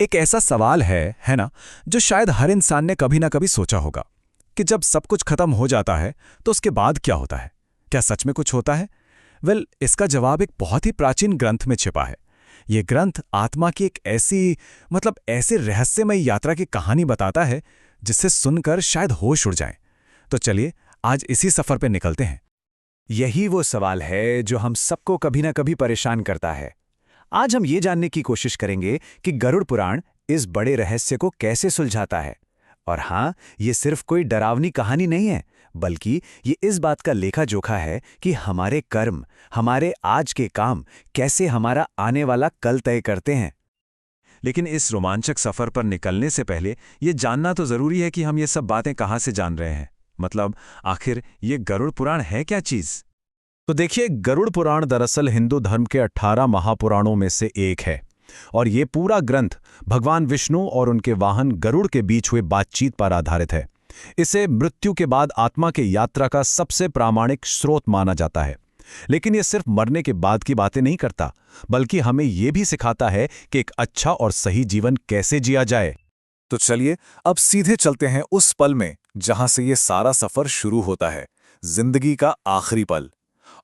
एक ऐसा सवाल है ना, जो शायद हर इंसान ने कभी ना कभी सोचा होगा कि जब सब कुछ खत्म हो जाता है तो उसके बाद क्या होता है। क्या सच में कुछ होता है? इसका जवाब एक बहुत ही प्राचीन ग्रंथ में छिपा है। ये ग्रंथ आत्मा की एक ऐसे रहस्यमय यात्रा की कहानी बताता है जिसे सुनकर शायद होश उड़ जाए। तो चलिए आज इसी सफर पे निकलते हैं। यही वो सवाल है जो हम सबको कभी ना कभी परेशान करता है। आज हम ये जानने की कोशिश करेंगे कि गरुड़ पुराण इस बड़े रहस्य को कैसे सुलझाता है। और हाँ, ये सिर्फ कोई डरावनी कहानी नहीं है, बल्कि ये इस बात का लेखा जोखा है कि हमारे कर्म, हमारे आज के काम कैसे हमारा आने वाला कल तय करते हैं। लेकिन इस रोमांचक सफर पर निकलने से पहले ये जानना तो जरूरी है कि हम ये सब बातें कहाँ से जान रहे हैं। आखिर ये गरुड़ पुराण है क्या चीज? तो देखिए, गरुड़ पुराण दरअसल हिंदू धर्म के 18 महापुराणों में से एक है। और ये पूरा ग्रंथ भगवान विष्णु और उनके वाहन गरुड़ के बीच हुए बातचीत पर आधारित है। इसे मृत्यु के बाद आत्मा के यात्रा का सबसे प्रामाणिक स्रोत माना जाता है। लेकिन यह सिर्फ मरने के बाद की बातें नहीं करता, बल्कि हमें यह भी सिखाता है कि एक अच्छा और सही जीवन कैसे जिया जाए। तो चलिए अब सीधे चलते हैं उस पल में जहां से ये सारा सफर शुरू होता है, जिंदगी का आखिरी पल।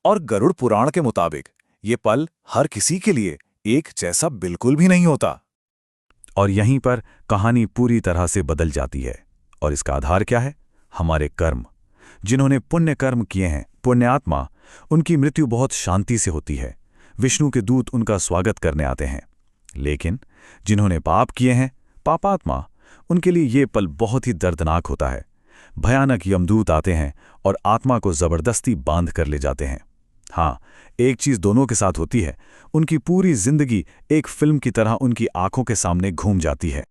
और गरुड़ पुराण के मुताबिक ये पल हर किसी के लिए एक जैसा बिल्कुल भी नहीं होता। और यहीं पर कहानी पूरी तरह से बदल जाती है। और इसका आधार क्या है? हमारे कर्म। जिन्होंने पुण्य कर्म किए हैं, पुण्यात्मा, उनकी मृत्यु बहुत शांति से होती है। विष्णु के दूत उनका स्वागत करने आते हैं। लेकिन जिन्होंने पाप किए हैं, पापात्मा, उनके लिए ये पल बहुत ही दर्दनाक होता है। भयानक यमदूत आते हैं और आत्मा को जबरदस्ती बांध कर ले जाते हैं। हाँ, एक चीज दोनों के साथ होती है, उनकी पूरी जिंदगी एक फिल्म की तरह उनकी आंखों के सामने घूम जाती है।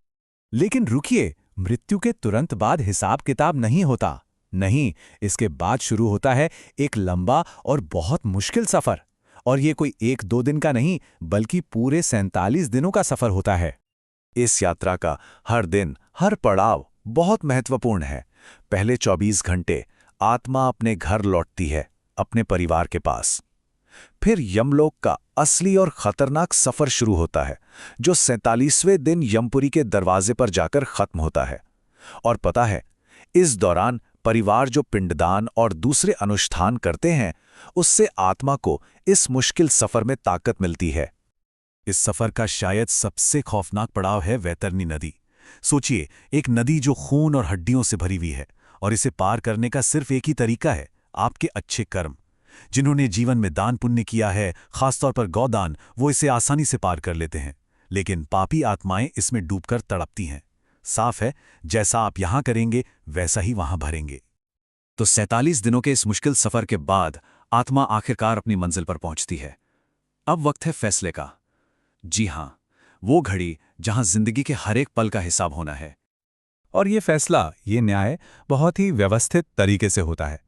लेकिन रुकिए, मृत्यु के तुरंत बाद हिसाब किताब नहीं होता। नहीं, इसके बाद शुरू होता है एक लंबा और बहुत मुश्किल सफर। और ये कोई 1-2 दिन का नहीं, बल्कि पूरे 47 दिनों का सफर होता है। इस यात्रा का हर दिन, हर पड़ाव बहुत महत्वपूर्ण है। पहले 24 घंटे आत्मा अपने घर लौटती है, अपने परिवार के पास। फिर यमलोक का असली और खतरनाक सफर शुरू होता है, जो 47वें दिन यमपुरी के दरवाजे पर जाकर खत्म होता है। और पता है, इस दौरान परिवार जो पिंडदान और दूसरे अनुष्ठान करते हैं, उससे आत्मा को इस मुश्किल सफर में ताकत मिलती है। इस सफर का शायद सबसे खौफनाक पड़ाव है वैतरणी नदी। सोचिए, एक नदी जो खून और हड्डियों से भरी हुई है, और इसे पार करने का सिर्फ एक ही तरीका है, आपके अच्छे कर्म। जिन्होंने जीवन में दान पुण्य किया है, खासतौर पर गौदान, वो इसे आसानी से पार कर लेते हैं। लेकिन पापी आत्माएं इसमें डूबकर तड़पती हैं। साफ है, जैसा आप यहां करेंगे वैसा ही वहां भरेंगे। तो 47 दिनों के इस मुश्किल सफर के बाद आत्मा आखिरकार अपनी मंजिल पर पहुंचती है। अब वक्त है फैसले का। जी हां, वो घड़ी जहां जिंदगी के हर एक पल का हिसाब होना है। और ये फैसला, ये न्याय बहुत ही व्यवस्थित तरीके से होता है।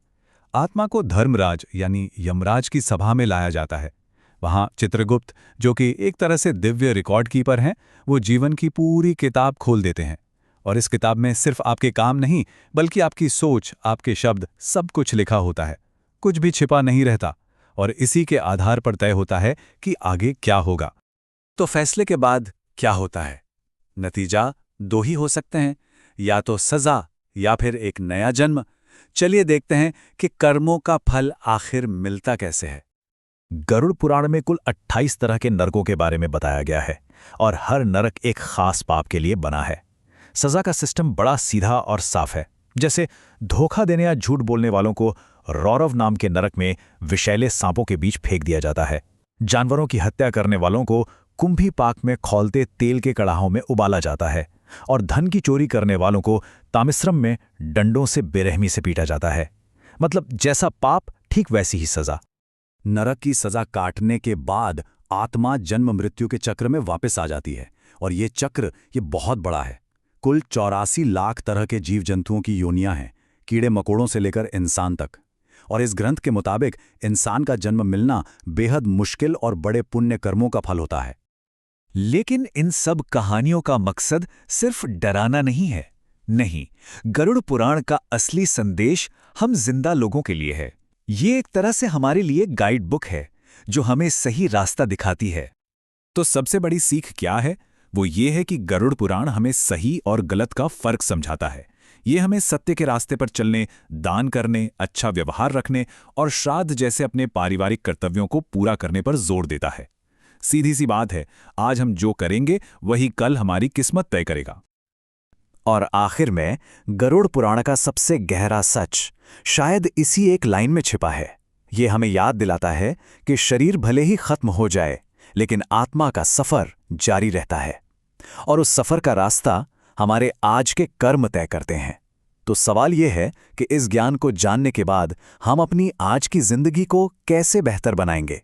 आत्मा को धर्मराज यानी यमराज की सभा में लाया जाता है। वहां चित्रगुप्त, जो कि एक तरह से दिव्य रिकॉर्ड कीपर हैं, वो जीवन की पूरी किताब खोल देते हैं। और इस किताब में सिर्फ आपके काम नहीं, बल्कि आपकी सोच, आपके शब्द, सब कुछ लिखा होता है। कुछ भी छिपा नहीं रहता। और इसी के आधार पर तय होता है कि आगे क्या होगा। तो फैसले के बाद क्या होता है? नतीजा 2 ही हो सकते हैं, या तो सजा या फिर एक नया जन्म। चलिए देखते हैं कि कर्मों का फल आखिर मिलता कैसे है। गरुड़ पुराण में कुल 28 तरह के नरकों के बारे में बताया गया है, और हर नरक एक खास पाप के लिए बना है। सजा का सिस्टम बड़ा सीधा और साफ है। जैसे धोखा देने या झूठ बोलने वालों को रौरव नाम के नरक में विषैले सांपों के बीच फेंक दिया जाता है। जानवरों की हत्या करने वालों को कुंभी पाक में खौलते तेल के कड़ाहों में उबाला जाता है। और धन की चोरी करने वालों को तामिश्रम में डंडों से बेरहमी से पीटा जाता है। मतलब जैसा पाप, ठीक वैसी ही सजा। नरक की सजा काटने के बाद आत्मा जन्म मृत्यु के चक्र में वापस आ जाती है। और ये चक्र बहुत बड़ा है। कुल 84 लाख तरह के जीव जंतुओं की योनियां हैं, कीड़े मकोड़ों से लेकर इंसान तक। और इस ग्रंथ के मुताबिक इंसान का जन्म मिलना बेहद मुश्किल और बड़े पुण्य कर्मों का फल होता है। लेकिन इन सब कहानियों का मकसद सिर्फ डराना नहीं है। नहीं, गरुड़ पुराण का असली संदेश हम जिंदा लोगों के लिए है। ये एक तरह से हमारे लिए गाइड बुक है, जो हमें सही रास्ता दिखाती है। तो सबसे बड़ी सीख क्या है? वो ये है कि गरुड़ पुराण हमें सही और गलत का फर्क समझाता है। ये हमें सत्य के रास्ते पर चलने, दान करने, अच्छा व्यवहार रखने और श्राद्ध जैसे अपने पारिवारिक कर्तव्यों को पूरा करने पर जोर देता है। सीधी सी बात है, आज हम जो करेंगे वही कल हमारी किस्मत तय करेगा। और आखिर में गरुड़ पुराण का सबसे गहरा सच शायद इसी एक लाइन में छिपा है। ये हमें याद दिलाता है कि शरीर भले ही खत्म हो जाए, लेकिन आत्मा का सफर जारी रहता है, और उस सफर का रास्ता हमारे आज के कर्म तय करते हैं। तो सवाल यह है कि इस ज्ञान को जानने के बाद हम अपनी आज की जिंदगी को कैसे बेहतर बनाएंगे।